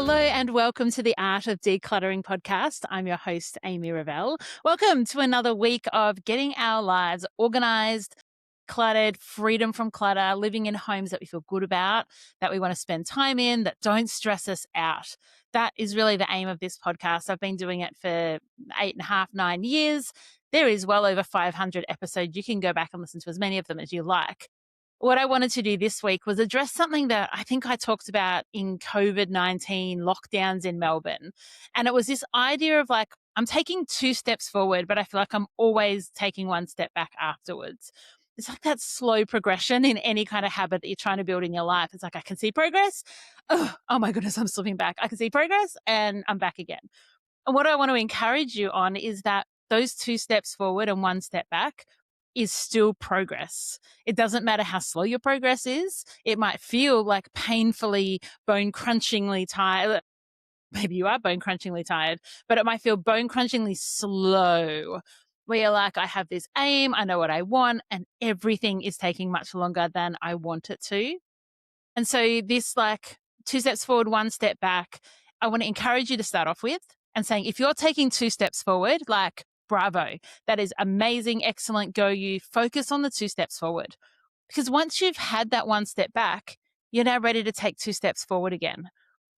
Hello and welcome to the Art of Decluttering podcast. I'm your host, Amy Revell. Welcome to another week of getting our lives organized, cluttered, freedom from clutter, living in homes that we feel good about, that we want to spend time in, that don't stress us out. That is really the aim of this podcast. I've been doing it for 8.5, 9 years. There is well over 500 episodes. You can go back and listen to as many of them as you like. What I wanted to do this week was address something that I think I talked about in COVID-19 lockdowns in Melbourne. And it was this idea of like, I'm taking 2 steps forward, but I feel like I'm always taking 1 step back afterwards. It's like that slow progression in any kind of habit that you're trying to build in your life. It's like, I can see progress. Oh my goodness, I'm slipping back. I can see progress and I'm back again. And what I want to encourage you on is that those 2 steps forward and 1 step back is still progress. It doesn't matter how slow your progress is. It might feel like painfully, bone crunchingly tired. Maybe you are bone crunchingly tired, but it might feel bone crunchingly slow. Where you're like, I have this aim, I know what I want, and everything is taking much longer than I want it to. And so this like 2 steps forward, 1 step back, I want to encourage you to start off with and saying, if you're taking 2 steps forward, like, bravo, that is amazing, excellent, go you, focus on the 2 steps forward. Because once you've had that 1 step back, you're now ready to take 2 steps forward again.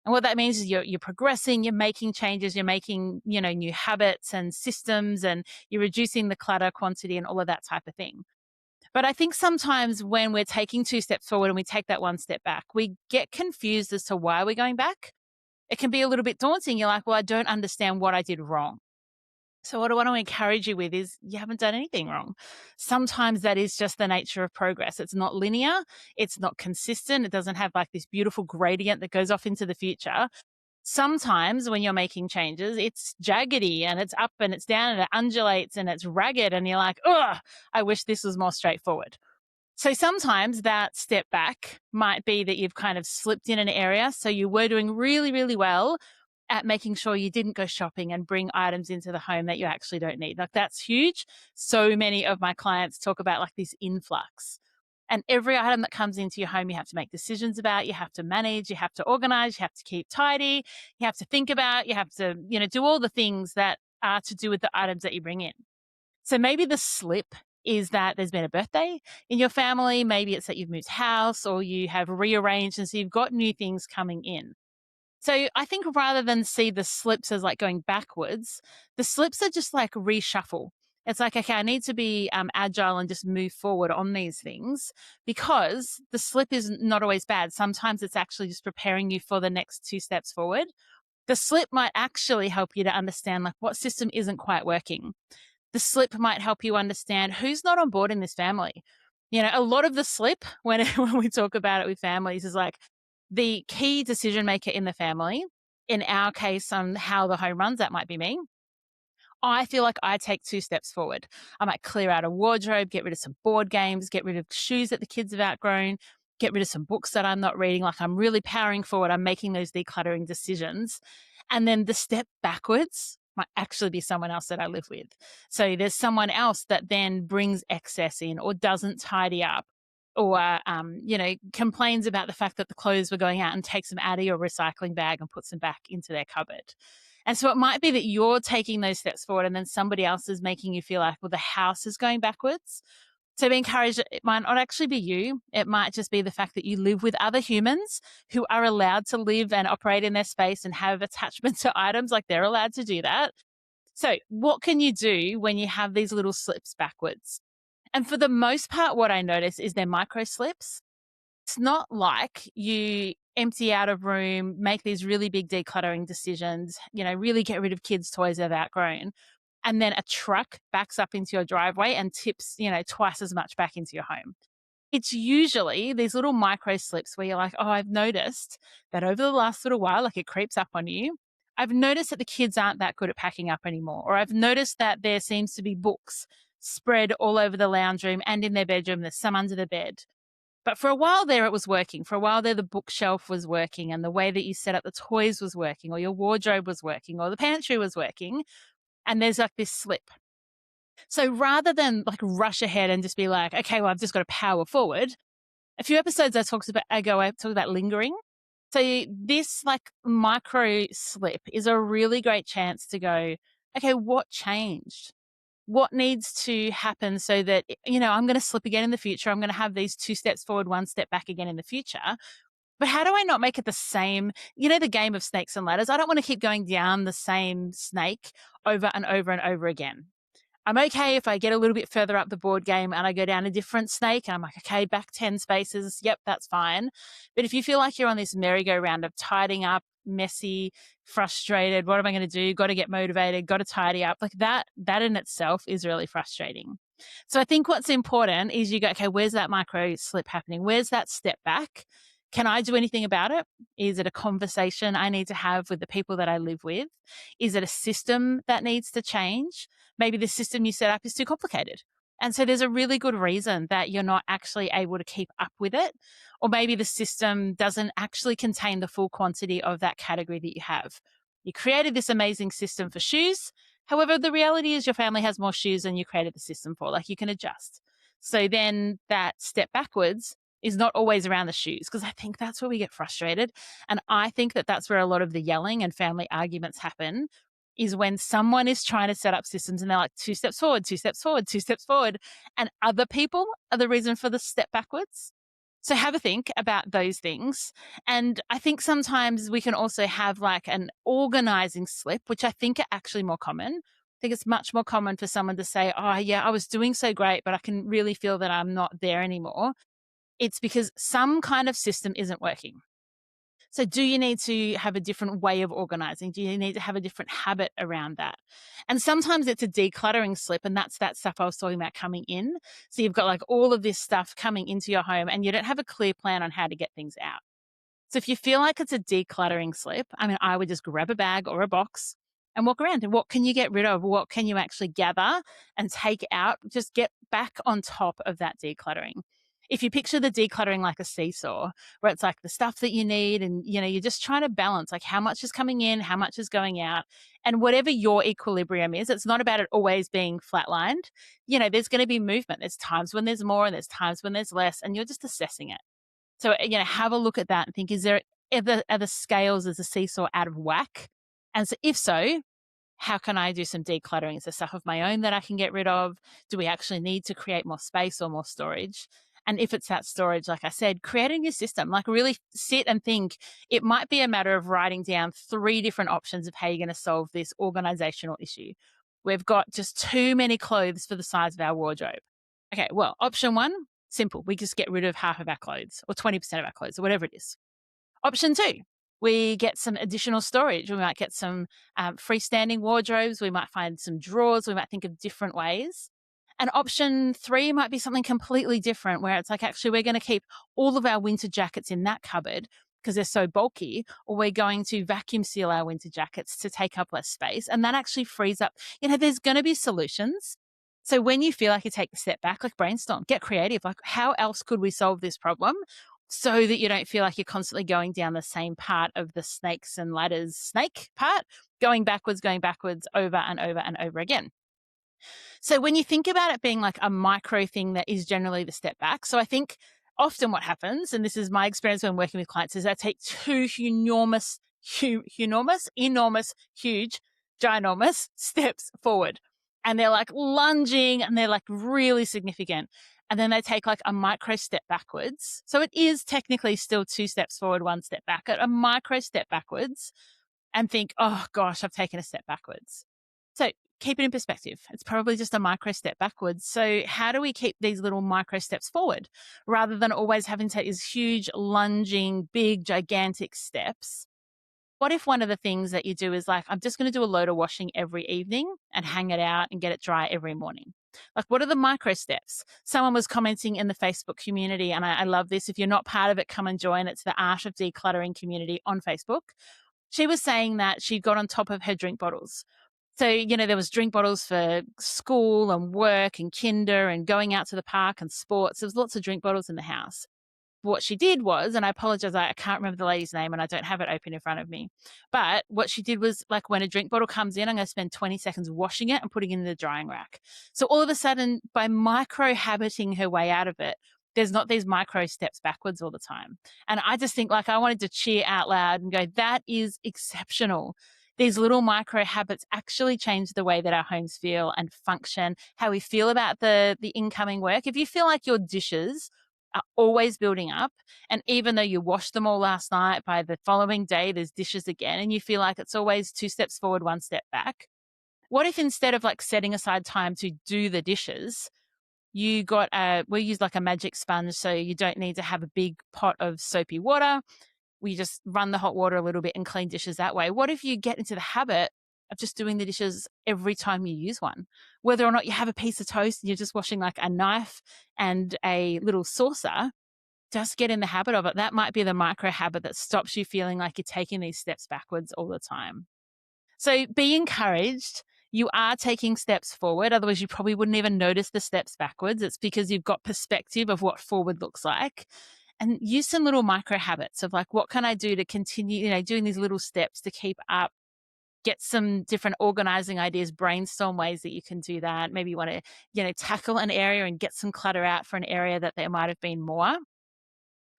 And what that means is you're progressing, you're making changes, you're making, new habits and systems, and you're reducing the clutter quantity and all of that type of thing. But I think sometimes when we're taking 2 steps forward and we take that 1 step back, we get confused as to why we're going back. It can be a little bit daunting. You're like, well, I don't understand what I did wrong. So what I want to encourage you with is you haven't done anything wrong. Sometimes that is just the nature of progress. It's not linear. It's not consistent. It doesn't have like this beautiful gradient that goes off into the future. Sometimes when you're making changes, it's jaggedy and it's up and it's down and it undulates and it's ragged and you're like, oh, I wish this was more straightforward. So sometimes that step back might be that you've kind of slipped in an area. So you were doing really, really well at making sure you didn't go shopping and bring items into the home that you actually don't need. Like that's huge. So many of my clients talk about like this influx. And every item that comes into your home, you have to make decisions about, you have to manage, you have to organize, you have to keep tidy, you have to think about, you have to, do all the things that are to do with the items that you bring in. So maybe the slip is that there's been a birthday in your family. Maybe it's that you've moved house or you have rearranged and so you've got new things coming in. So I think rather than see the slips as like going backwards, the slips are just like reshuffle. It's like, okay, I need to be agile and just move forward on these things because the slip is not always bad. Sometimes it's actually just preparing you for the next 2 steps forward. The slip might actually help you to understand like what system isn't quite working. The slip might help you understand who's not on board in this family. A lot of the slip when we talk about it with families is like, the key decision maker in the family, in our case on how the home runs, that might be me. I feel like I take 2 steps forward. I might clear out a wardrobe, get rid of some board games, get rid of shoes that the kids have outgrown, get rid of some books that I'm not reading. Like I'm really powering forward. I'm making those decluttering decisions. And then the step backwards might actually be someone else that I live with. So there's someone else that then brings excess in or doesn't tidy up or, complains about the fact that the clothes were going out and takes them out of your recycling bag and puts them back into their cupboard. And so it might be that you're taking those steps forward and then somebody else is making you feel like, well, the house is going backwards. So be encouraged. It might not actually be you. It might just be the fact that you live with other humans who are allowed to live and operate in their space and have attachment to items, like they're allowed to do that. So what can you do when you have these little slips backwards? And for the most part, what I notice is they're micro slips. It's not like you empty out a room, make these really big decluttering decisions, really get rid of kids' toys they've outgrown. And then a truck backs up into your driveway and tips, twice as much back into your home. It's usually these little micro slips where you're like, oh, I've noticed that over the last little while, like it creeps up on you. I've noticed that the kids aren't that good at packing up anymore. Or I've noticed that there seems to be books spread all over the lounge room and in their bedroom. There's some under the bed. But for a while there, it was working. For a while there, the bookshelf was working and the way that you set up the toys was working or your wardrobe was working or the pantry was working. And there's like this slip. So rather than like rush ahead and just be like, okay, well, I've just got to power forward. A few episodes I talked about lingering. So this like micro slip is a really great chance to go, okay, what changed? What needs to happen so that, I'm going to slip again in the future. I'm going to have these 2 steps forward, 1 step back again in the future. But how do I not make it the same? The game of snakes and ladders. I don't want to keep going down the same snake over and over and over again. I'm okay if I get a little bit further up the board game and I go down a different snake and I'm like, okay, back 10 spaces. Yep, that's fine. But if you feel like you're on this merry-go-round of tidying up, messy, frustrated, what am I going to do? Got to get motivated, got to tidy up. Like that in itself is really frustrating. So I think what's important is you go, okay, where's that micro slip happening? Where's that step back? Can I do anything about it? Is it a conversation I need to have with the people that I live with? Is it a system that needs to change? Maybe the system you set up is too complicated. And so there's a really good reason that you're not actually able to keep up with it. Or maybe the system doesn't actually contain the full quantity of that category that you have. You created this amazing system for shoes. However, the reality is your family has more shoes than you created the system for. Like you can adjust. So then that step backwards is not always around the shoes, because I think that's where we get frustrated. And I think that that's where a lot of the yelling and family arguments happen, is when someone is trying to set up systems and they're like 2 steps forward, 2 steps forward, 2 steps forward, and other people are the reason for the step backwards. So have a think about those things. And I think sometimes we can also have like an organizing slip, which I think are actually more common. I think it's much more common for someone to say, oh yeah, I was doing so great, but I can really feel that I'm not there anymore. It's because some kind of system isn't working. So do you need to have a different way of organizing? Do you need to have a different habit around that? And sometimes it's a decluttering slip, and that's that stuff I was talking about coming in. So you've got like all of this stuff coming into your home and you don't have a clear plan on how to get things out. So if you feel like it's a decluttering slip, I would just grab a bag or a box and walk around. And what can you get rid of? What can you actually gather and take out? Just get back on top of that decluttering. If you picture the decluttering like a seesaw, where it's like the stuff that you need and, you're just trying to balance like how much is coming in, how much is going out, and whatever your equilibrium is, it's not about it always being flatlined. There's going to be movement. There's times when there's more and there's times when there's less, and you're just assessing it. So, have a look at that and think, are the scales as a seesaw out of whack? And so if so, how can I do some decluttering? Is there stuff of my own that I can get rid of? Do we actually need to create more space or more storage? And if it's that storage, like I said, create a new system, like really sit and think. It might be a matter of writing down 3 different options of how you're going to solve this organizational issue. We've got just too many clothes for the size of our wardrobe. Okay, well, option 1, simple. We just get rid of half of our clothes or 20% of our clothes or whatever it is. Option 2, we get some additional storage. We might get some freestanding wardrobes. We might find some drawers. We might think of different ways. And option 3 might be something completely different, where it's like, actually, we're going to keep all of our winter jackets in that cupboard because they're so bulky, or we're going to vacuum seal our winter jackets to take up less space. And that actually frees up, there's going to be solutions. So when you feel like you take the step back, like brainstorm, get creative. Like, how else could we solve this problem so that you don't feel like you're constantly going down the same part of the snakes and ladders snake part, going backwards over and over and over again. So when you think about it being like a micro thing that is generally the step back, so I think often what happens, and this is my experience when working with clients, is I take 2 enormous, huge, ginormous steps forward. And they're like lunging and they're like really significant. And then they take like a micro step backwards. So it is technically still 2 steps forward, 1 step back, a micro step backwards, and think, oh gosh, I've taken a step backwards. So keep it in perspective. It's probably just a micro step backwards. So how do we keep these little micro steps forward rather than always having to take these huge, lunging, big, gigantic steps? What if one of the things that you do is like, I'm just going to do a load of washing every evening and hang it out and get it dry every morning? Like, what are the micro steps? Someone was commenting in the Facebook community, and I love this. If you're not part of it, come and join. It's the Art of Decluttering community on Facebook. She was saying that she got on top of her drink bottles. So, there was drink bottles for school and work and kinder and going out to the park and sports. There was lots of drink bottles in the house. What she did was, and I apologize, I can't remember the lady's name and I don't have it open in front of me. But what she did was, like, when a drink bottle comes in, I'm going to spend 20 seconds washing it and putting it in the drying rack. So all of a sudden, by micro habiting her way out of it, there's not these micro steps backwards all the time. And I just think, like, I wanted to cheer out loud and go, that is exceptional. These little micro habits actually change the way that our homes feel and function, how we feel about the incoming work. If you feel like your dishes are always building up, and even though you washed them all last night, by the following day there's dishes again, and you feel like it's always 2 steps forward, 1 step back, what if instead of like setting aside time to do the dishes, we use like a magic sponge, so you don't need to have a big pot of soapy water. We just run the hot water a little bit and clean dishes that way. What if you get into the habit of just doing the dishes every time you use one? Whether or not you have a piece of toast and you're just washing like a knife and a little saucer, just get in the habit of it. That might be the micro habit that stops you feeling like you're taking these steps backwards all the time. So be encouraged. You are taking steps forward. Otherwise, you probably wouldn't even notice the steps backwards. It's because you've got perspective of what forward looks like. And use some little micro habits of like, what can I do to continue, doing these little steps to keep up? Get some different organizing ideas, brainstorm ways that you can do that. Maybe you want to, tackle an area and get some clutter out for an area that there might have been more.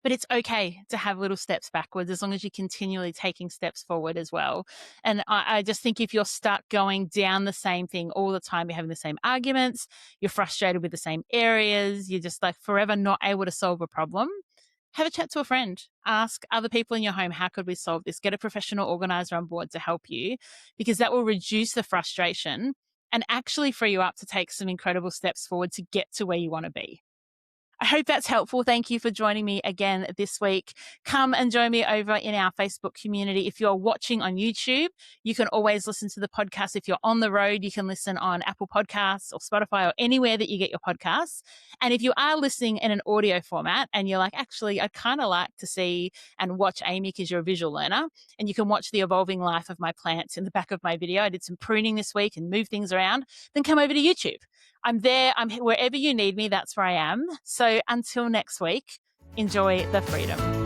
But it's okay to have little steps backwards as long as you're continually taking steps forward as well. And I just think if you're stuck going down the same thing all the time, you're having the same arguments, you're frustrated with the same areas, you're just like forever not able to solve a problem, have a chat to a friend. Ask other people in your home, how could we solve this? Get a professional organizer on board to help you, because that will reduce the frustration and actually free you up to take some incredible steps forward to get to where you want to be. I hope that's helpful. Thank you for joining me again this week. Come and join me over in our Facebook community. If you're watching on YouTube, you can always listen to the podcast. If you're on the road, you can listen on Apple Podcasts or Spotify or anywhere that you get your podcasts. And if you are listening in an audio format and you're like, actually, I'd kind of like to see and watch Amy because you're a visual learner, and you can watch the evolving life of my plants in the back of my video. I did some pruning this week and moved things around. Then come over to YouTube. I'm there. I'm wherever you need me. That's where I am. So until next week, enjoy the freedom.